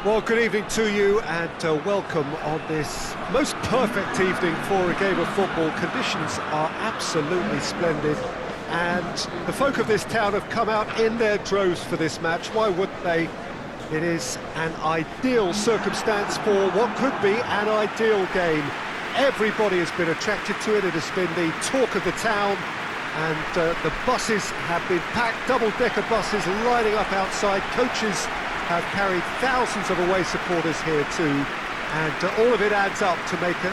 Well, good evening to you and welcome on this most perfect evening for a game of football. Conditions are absolutely splendid and the folk of this town have come out in their droves for this match. Why wouldn't they? It is an ideal circumstance for what could be an ideal game. Everybody has been attracted to it. It has been the talk of the town, and the buses have been packed, double-decker buses lining up outside. Coaches have carried thousands of away supporters here too, and all of it adds up to make a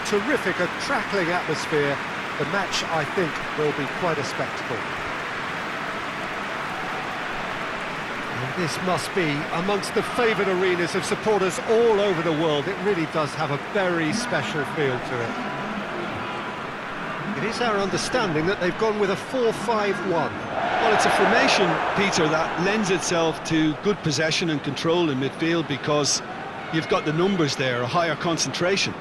terrific, a crackling atmosphere. The match, I think, will be quite a spectacle. And this must be amongst the favoured arenas of supporters all over the world. It really does have a very special feel to it. It is our understanding that they've gone with a 4-5-1. Well, it's a formation, Peter, that lends itself to good possession and control in midfield because you've got the numbers there, a higher concentration.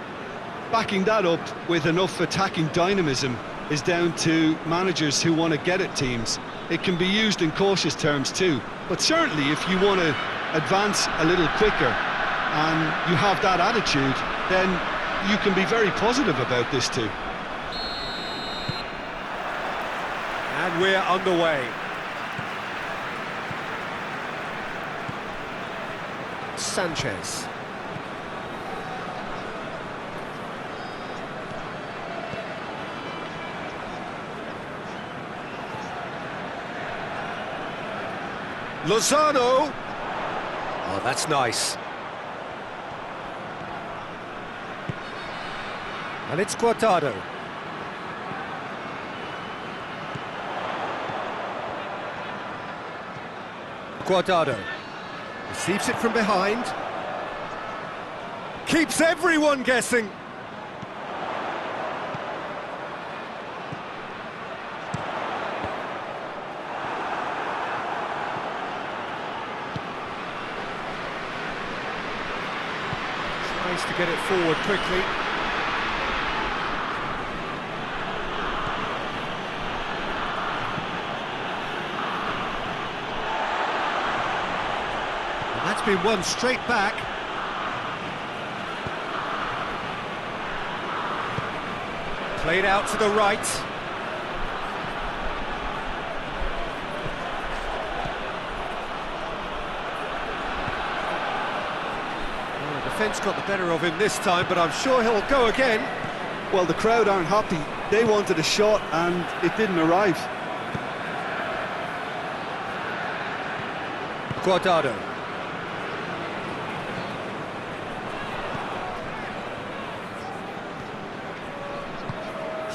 Backing that up with enough attacking dynamism is down to managers who want to get at teams. It can be used in cautious terms too, but certainly if you want to advance a little quicker and you have that attitude, then you can be very positive about this too. And we're underway. Sanchez. Lozano. Oh, that's nice. And it's Guardado. Guardado receives it from behind, keeps everyone guessing. Tries to get it forward quickly. That's been won straight back. Played out to the right. Well, the defence got the better of him this time, but I'm sure he'll go again. Well, the crowd aren't happy. They wanted a shot and it didn't arrive. Guardado.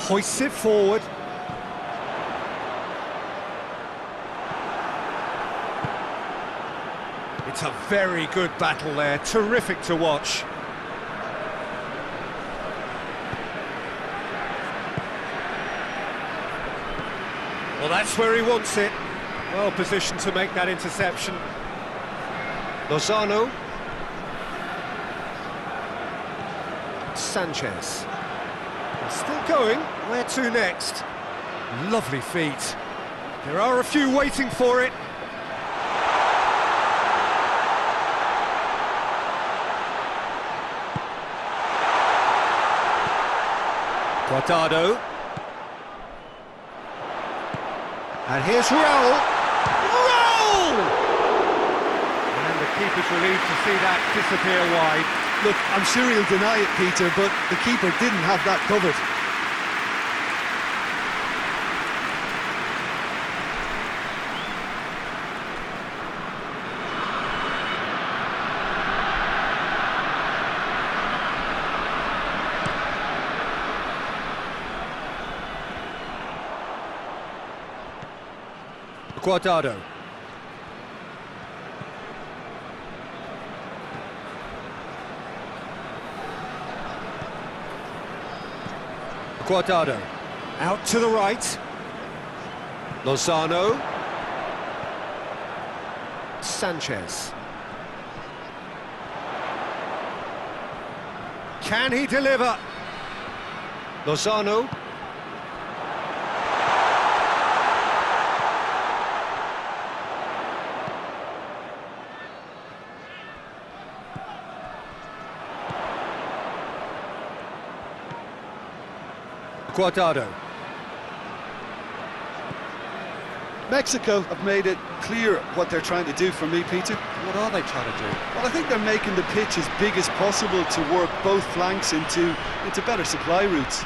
Hoists it forward. It's a very good battle there, terrific to watch. Well, that's where he wants it. Well positioned to make that interception. Lozano. Sanchez. Still going, where to next? Lovely feet. There are a few waiting for it. Guardado. And here's Raul. Raul! And the keeper's relieved to see that disappear wide. Look, I'm sure he'll deny it, Peter, but the keeper didn't have that covered. Guardado. Guardado. Out to the right. Lozano. Sanchez. Can he deliver? Lozano. Guardado. Mexico have made it clear what they're trying to do for me, Peter. What are they trying to do? Well, I think they're making the pitch as big as possible to work both flanks into better supply routes.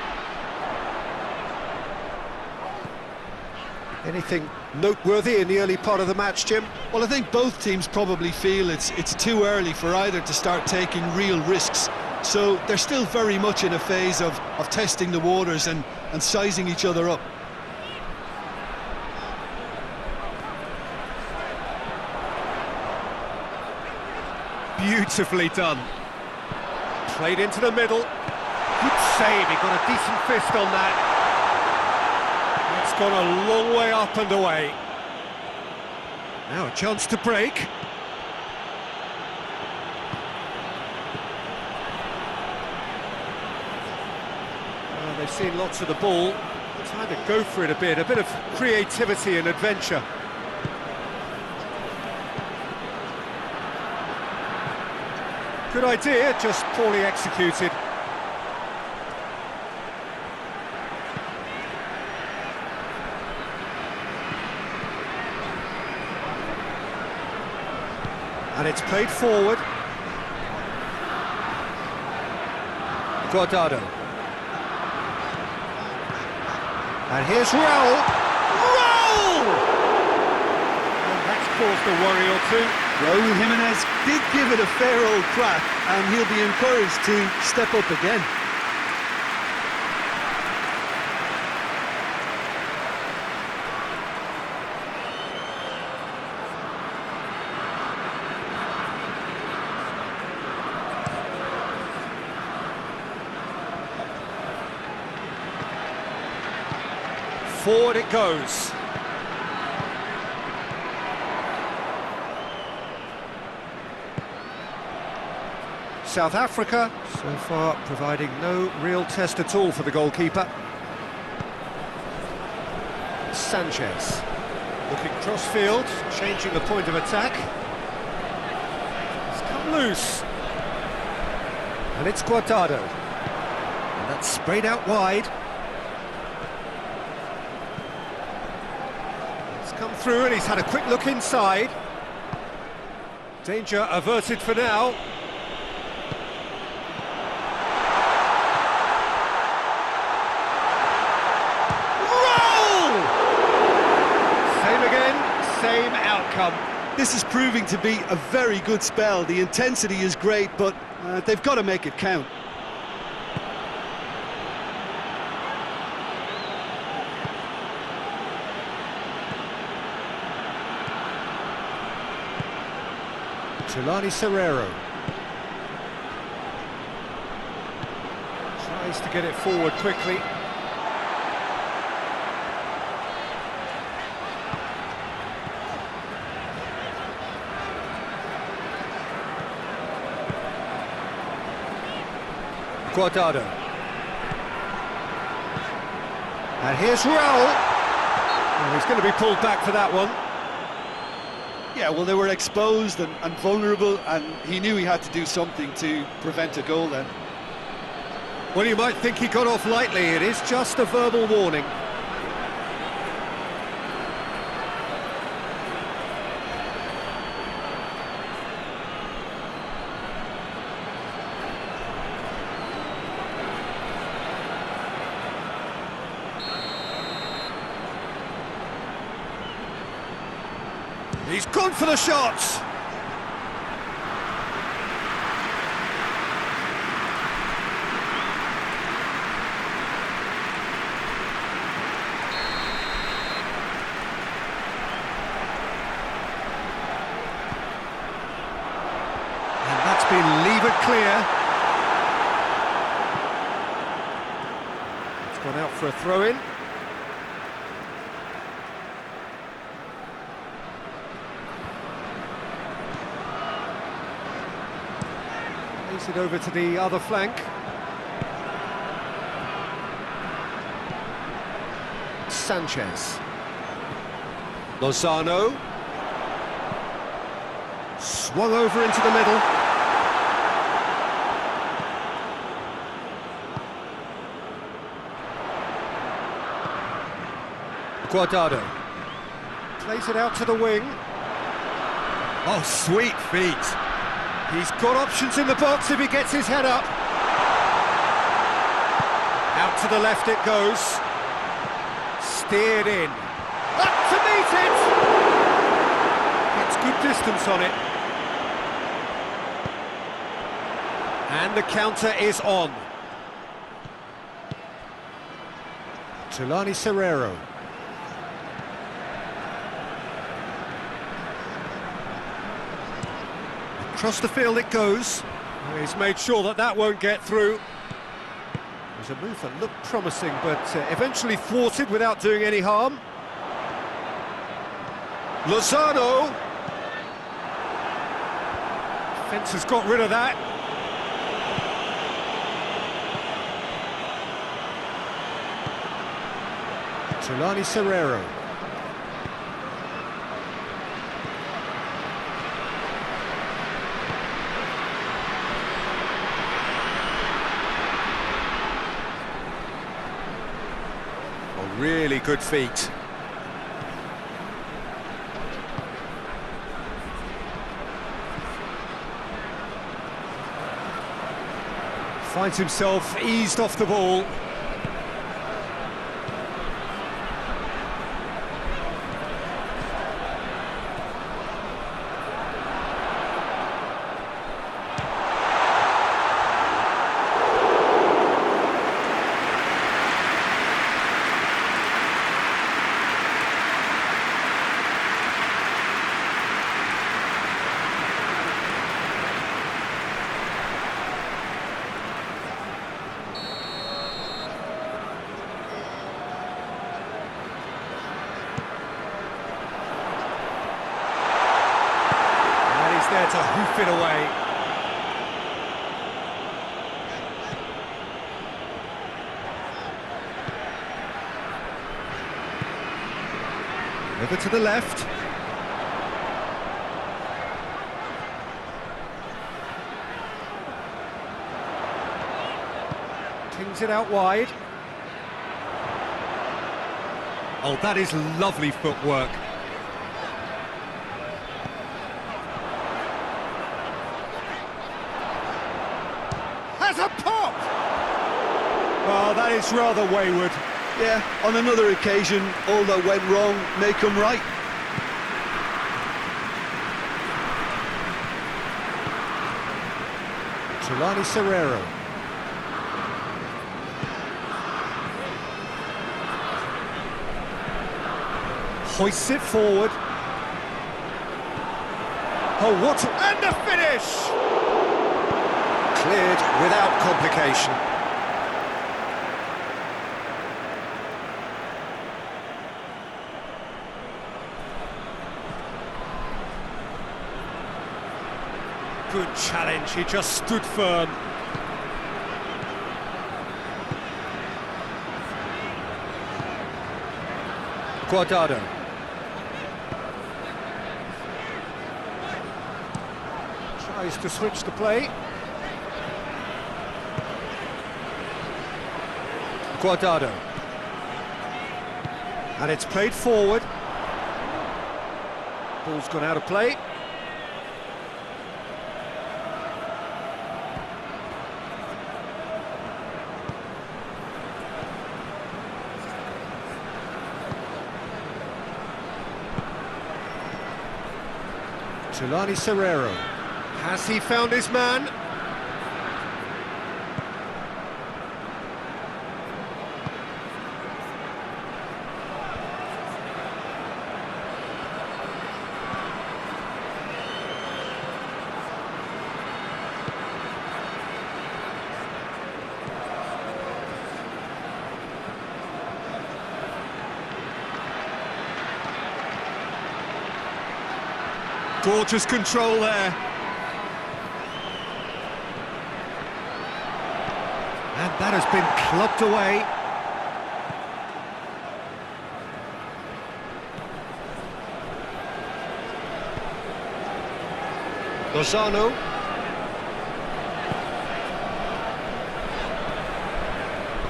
Anything noteworthy in the early part of the match, Jim? Well, I think both teams probably feel it's too early for either to start taking real risks. So they're still very much in a phase of testing the waters and sizing each other up. Beautifully done. Played into the middle. Good save, he got a decent fist on that. It's gone a long way up and away. Now a chance to break. They've seen lots of the ball. Time to go for it a bit of creativity and adventure. Good idea, just poorly executed. And it's played forward. Guardado. And here's Raul. Raul! And that's caused a worry or two. Raul Jimenez did give it a fair old crack, and he'll be encouraged to step up again. Forward it goes. South Africa, so far providing no real test at all for the goalkeeper. Sanchez, looking cross-field, changing the point of attack. It's come loose. And it's Guardado. And that's sprayed out wide. It's come through and he's had a quick look inside. Danger averted for now. Same outcome. This is proving to be a very good spell. The intensity is great, but they've got to make it count. Tulani Serrero tries to get it forward quickly. Guardado. And here's Raul. Oh, he's going to be pulled back for that one. Yeah, well, they were exposed and vulnerable, and he knew he had to do something to prevent a goal then. Well, you might think he got off lightly. It is just a verbal warning. He's gone for the shots. And that's been levered clear. It's gone out for a throw-in. It over to the other flank. Sanchez. Lozano. Swung over into the middle. Guardado. Plays it out to the wing. Oh, sweet feet. He's got options in the box if he gets his head up. Out to the left it goes. Steered in. Up to meet it! Gets good distance on it. And the counter is on. Tulani Serrero. Across the field it goes. He's made sure that that won't get through. It was a move that looked promising, but eventually thwarted without doing any harm. Lozano. Defence has got rid of that. Tulani Serrero. Really good feet. Finds himself eased off the ball. There to hoof it away. Over to the left. Tings it out wide. Oh, that is lovely footwork. Has a pop! Oh, that is rather wayward. Yeah, on another occasion, all that went wrong may come right. Tulani Serrero. Hoists it forward. Oh, what? And the finish! Cleared without complication. Good challenge, he just stood firm. Guardado. Tries to switch the play. Guardado. And it's played forward. Ball's gone out of play. Tulani Serrero. Has he found his man? Gorgeous control there. And that has been clubbed away. Lozano.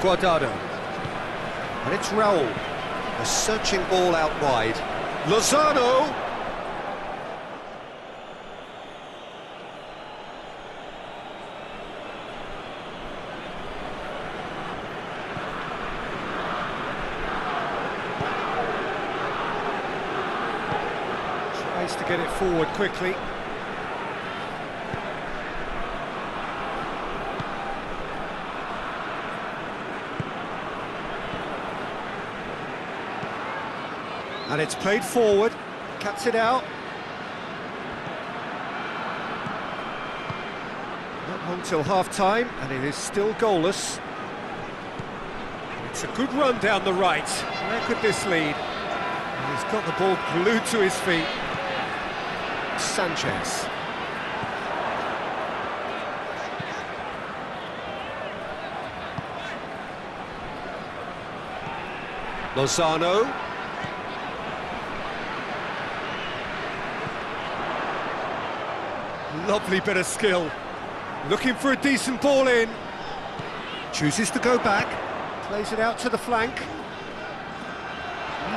Guardado. And it's Raul. A searching ball out wide. Lozano! Tries to get it forward quickly. And it's played forward, cuts it out. Not long till half-time, and it is still goalless. It's a good run down the right. Where could this lead? And he's got the ball glued to his feet. Sanchez. Lozano. Lovely bit of skill. Looking for a decent ball in. Chooses to go back. Plays it out to the flank.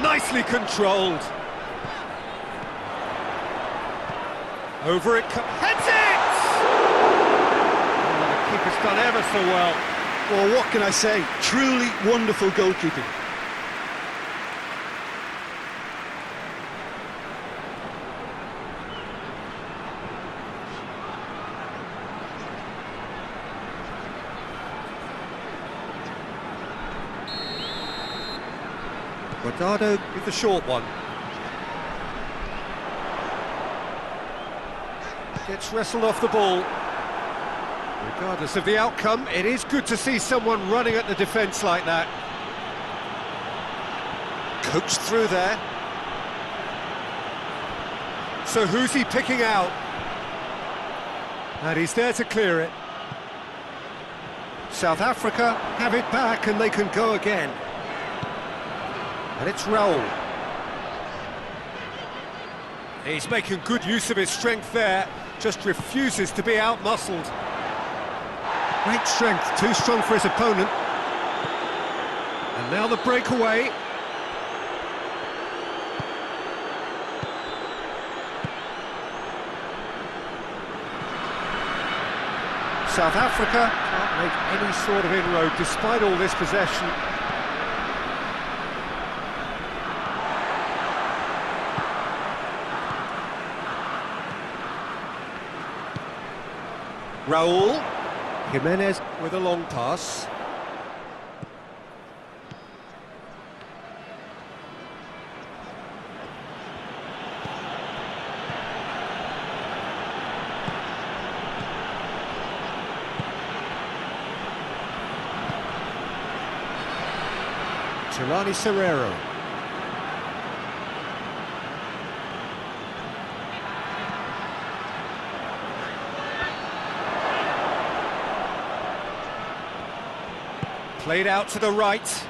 Nicely controlled. Over it comes. Heads it! Oh, the keeper's done ever so well. Well, what can I say? Truly wonderful goalkeeping. Guardado with the short one. Gets wrestled off the ball. Regardless of the outcome, it is good to see someone running at the defence like that. Coaxed through there. So who's he picking out? And he's there to clear it. South Africa have it back and they can go again. And it's Raul. He's making good use of his strength there, just refuses to be out-muscled. Great strength, too strong for his opponent. And now the breakaway. South Africa can't make any sort of inroad despite all this possession. Raul. Jimenez with a long pass. Chilani Serrero. Played out to the right.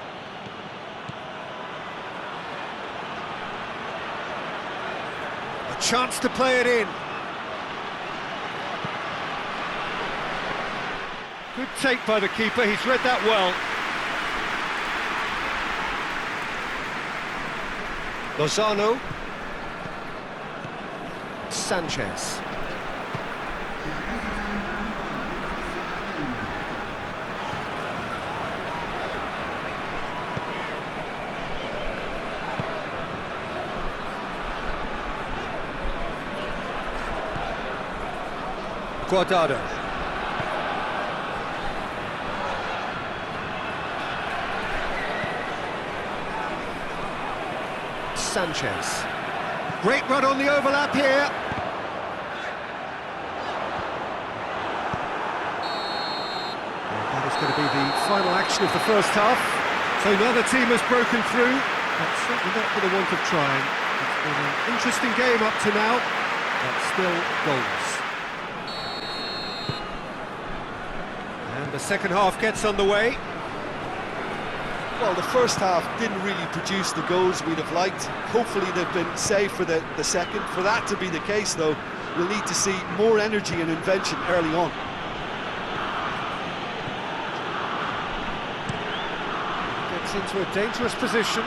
A chance to play it in. Good take by the keeper, he's read that well. Lozano. Sanchez. Guardado. Sanchez. Great run on the overlap here. That is going to be the final action of the first half. So neither team has broken through, but certainly not for the want of trying. It's been an interesting game up to now, but still goals. And the second half gets underway. Well, the first half didn't really produce the goals we'd have liked. Hopefully they've been saved for the second. For that to be the case, though, we'll need to see more energy and invention early on. Gets into a dangerous position.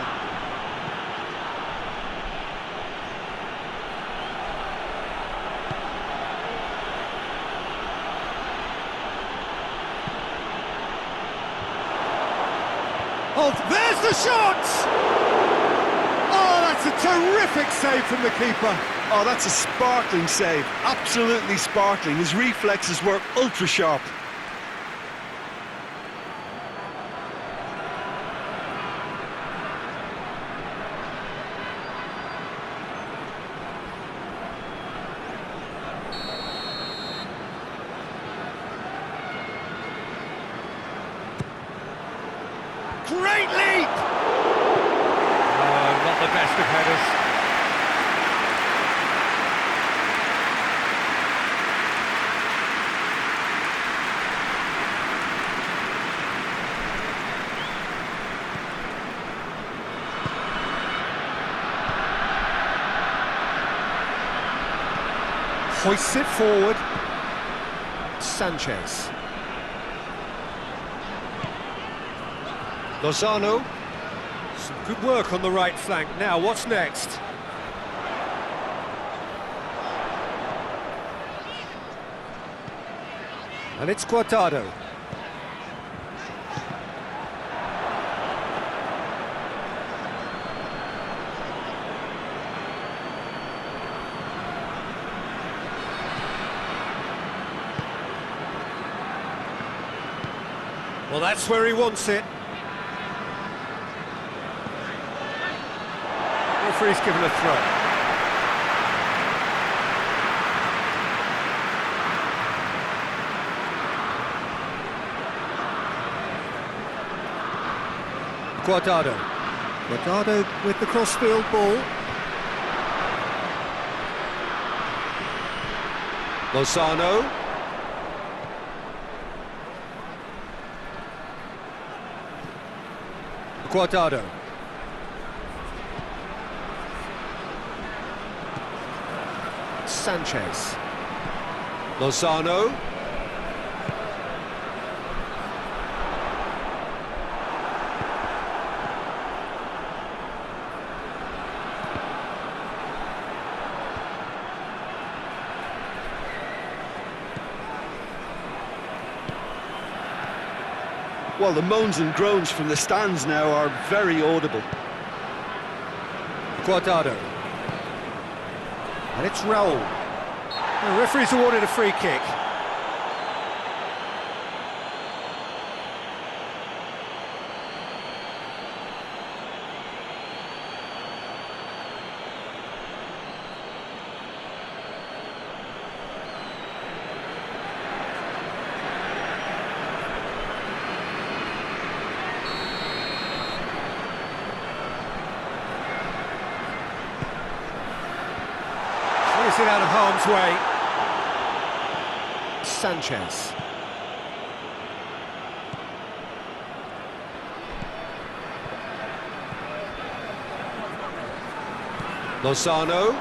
Oh, there's the shot! Oh, that's a terrific save from the keeper. Oh, that's a sparkling save. Absolutely sparkling. His reflexes were ultra sharp. Great leap! Oh, not the best of headers. Hoists it forward. Sanchez. Lozano. Some good work on the right flank. Now, what's next? And it's Guardado. Well, that's where he wants it. Referee's given a throw. Guardado. Guardado with the cross-field ball. Lozano. Guardado. Sanchez. Lozano. Well, the moans and groans from the stands now are very audible. Guardado. And it's Raul. The referee's awarded a free kick. Clears it out of harm's way. Sanchez. Lozano.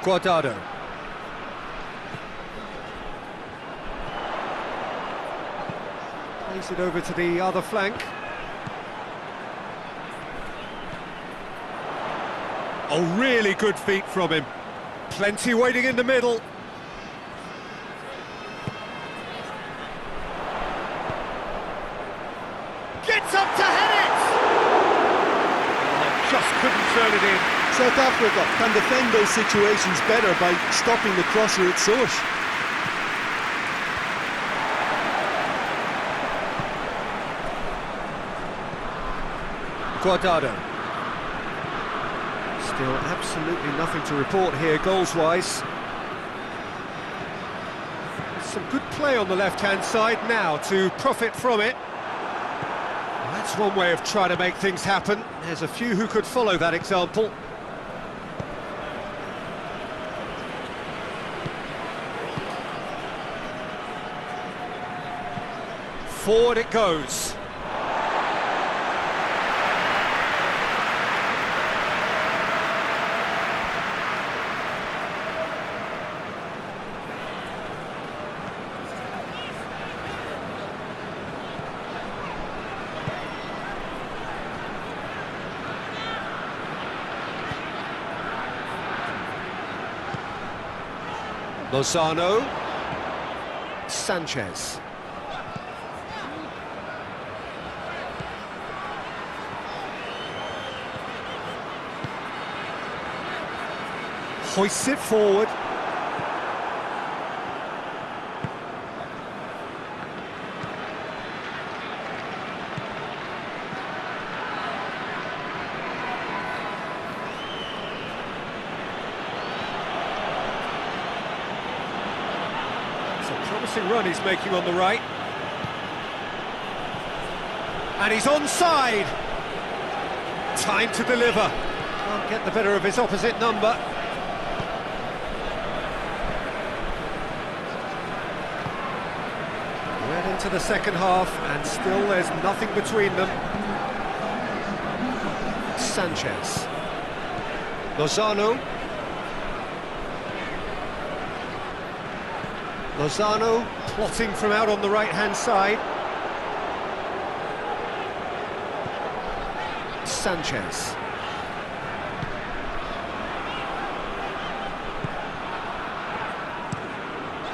Guardado. Plays it over to the other flank. Oh, really good feet from him. Plenty waiting in the middle. Gets up to head it! Oh, just couldn't turn it in. South Africa can defend those situations better by stopping the crosser at source. Guardado. Still absolutely nothing to report here, goals-wise. Some good play on the left-hand side now to profit from it. Well, that's one way of trying to make things happen. There's a few who could follow that example. Forward it goes. Lozano. Hoists it forward. It's a promising run he's making on the right. And he's onside. Time to deliver. Can't get the better of his opposite number. Well into the second half, and still there's nothing between them. Sanchez. Lozano. Lozano plotting from out on the right-hand side. Sanchez.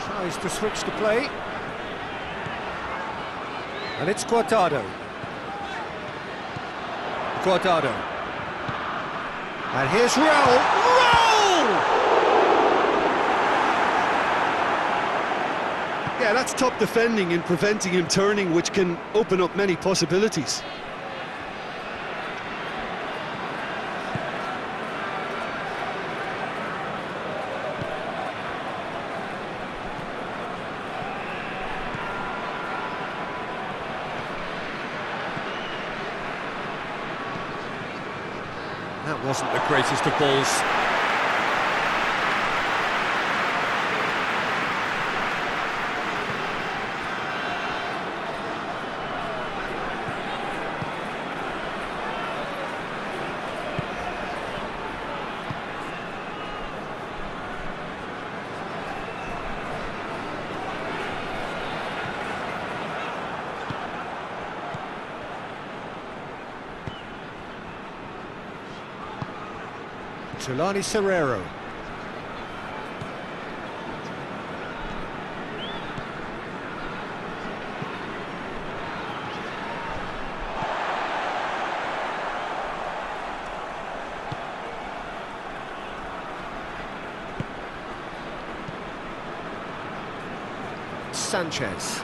Tries to switch the play. And it's Guardado. Guardado. And here's Raul. Raul! Yeah, that's top defending and preventing him turning, which can open up many possibilities. That wasn't the greatest of balls. Tulani Serrero. Sanchez.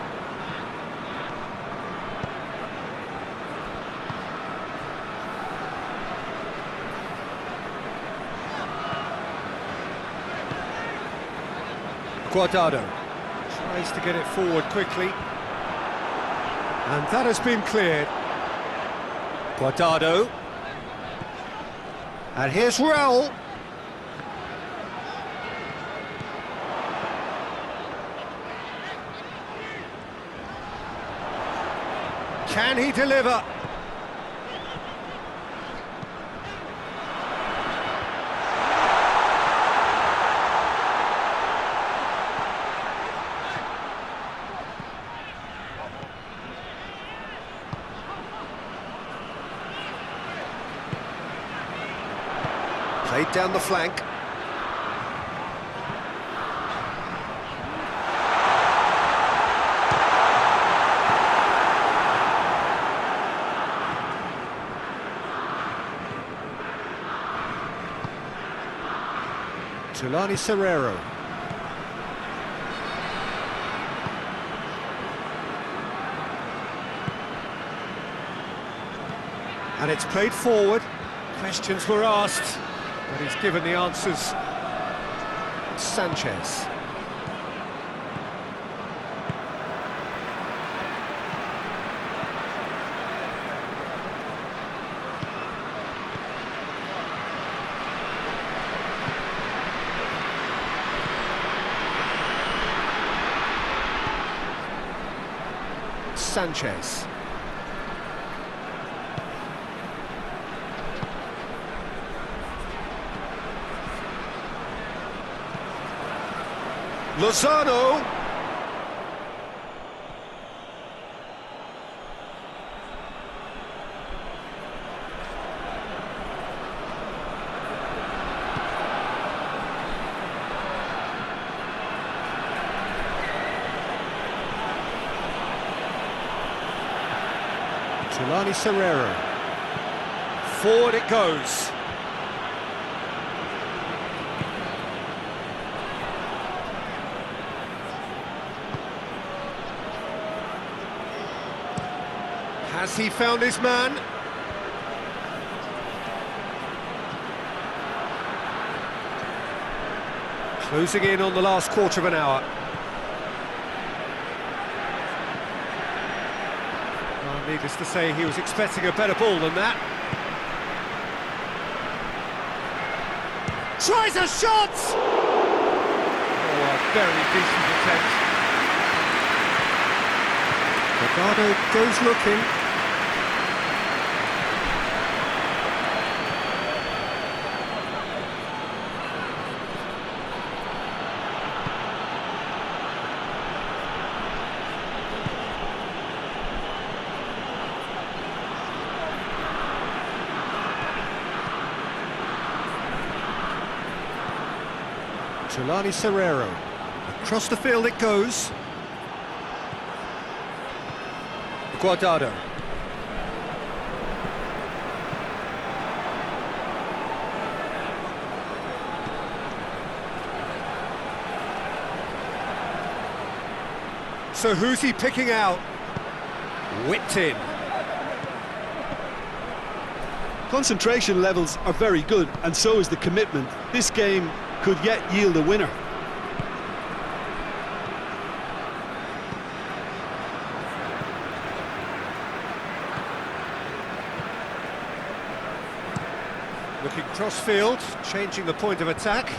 Guardado tries to get it forward quickly, and that has been cleared. Guardado, and here's Raul. Can he deliver? Played down the flank. Tulani Serrero. And it's played forward. Questions were asked, but he's given the answers. Sanchez. Sanchez. Lozano. Tulani Serrero. Forward it goes. Has he found his man? Closing in on the last quarter of an hour. Well, needless to say, he was expecting a better ball than that. Tries a shot! Oh, a very decent attempt. Ricardo goes looking. Jelani Serrero. Across the field it goes. Guardado. So who's he picking out? Whipped in. Concentration levels are very good, and so is the commitment. This game could yet yield a winner. Looking cross-field, changing the point of attack.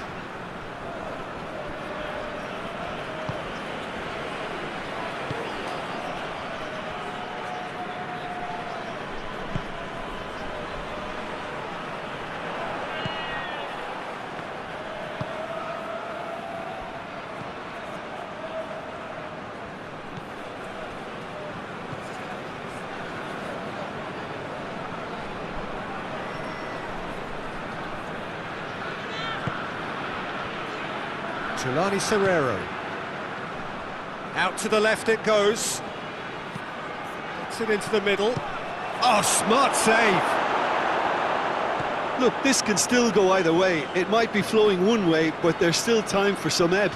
Jelani Serrero. Out to the left it goes. Gets it into the middle. Oh, smart save! Look, this can still go either way. It might be flowing one way, but there's still time for some ebb.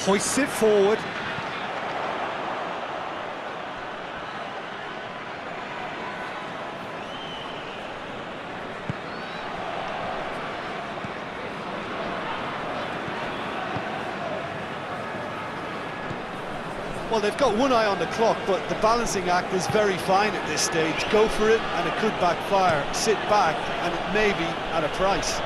Hoists it forward. Well, they've got one eye on the clock, but the balancing act is very fine at this stage. Go for it, and it could backfire. Sit back, and it may be at a price.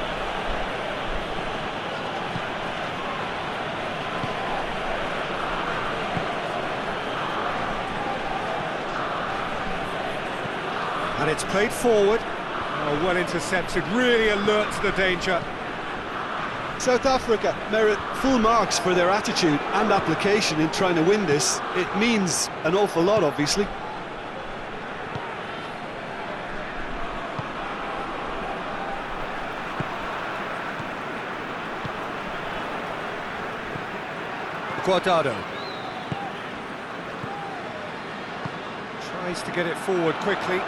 And it's played forward. Oh, well intercepted, really alert to the danger. South Africa merit full marks for their attitude and application in trying to win this. It means an awful lot, obviously. Guardado. Tries to get it forward quickly.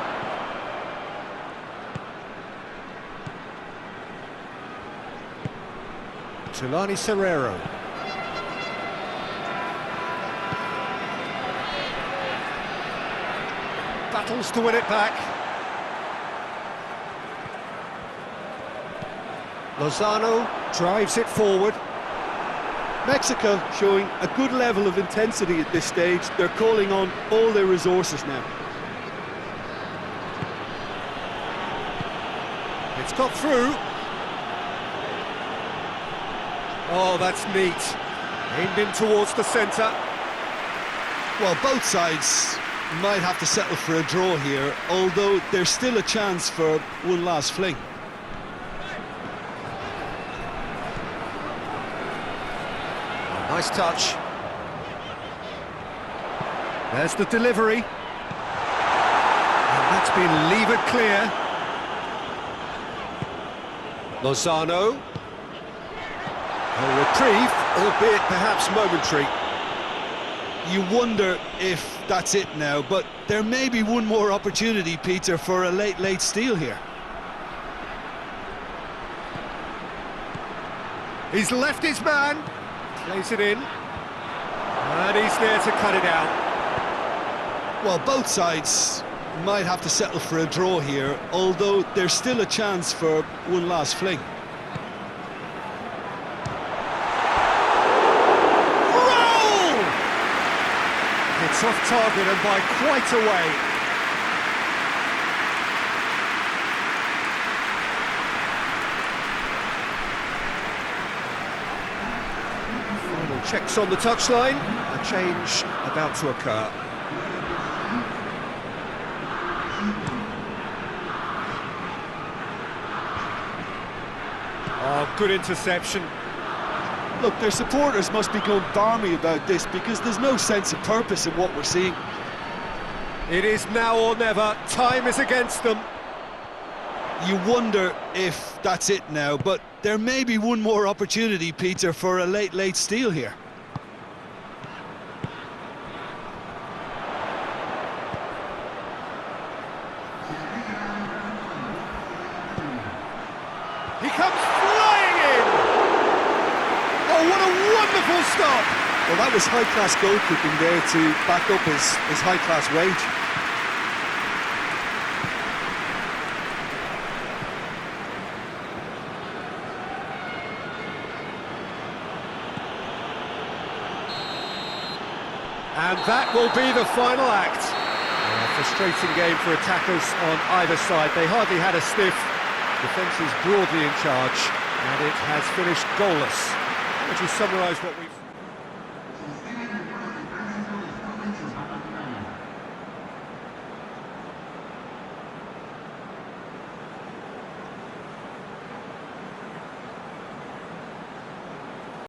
Jelani Serrero. Battles to win it back. Lozano drives it forward. Mexico showing a good level of intensity at this stage. They're calling on all their resources now. It's got through. Oh, that's neat. Aimed in towards the centre. Well, both sides might have to settle for a draw here, although there's still a chance for one last fling. Oh, nice touch. There's the delivery. And that's been levered clear. Lozano. A reprieve, albeit perhaps momentary. You wonder if that's it now, but there may be one more opportunity, Peter, for a late steal here. He's left his man. Plays it in. And he's there to cut it out. Well, both sides might have to settle for a draw here, although there's still a chance for one last fling. Roll! It's off target and by quite a way. Final checks on the touchline. A change about to occur. Oh, good interception. Look, their supporters must be going balmy about this because there's no sense of purpose in what we're seeing. It is now or never. Time is against them. You wonder if that's it now, but there may be one more opportunity, Peter, for a late steal here. He comes flying in! Oh, what a wonderful stop! Well, that was high-class goalkeeping there to back up his high-class wage. And that will be the final act. A frustrating game for attackers on either side. They hardly had a sniff. Defence is broadly in charge, and it has finished goalless. How would you summarise what we've...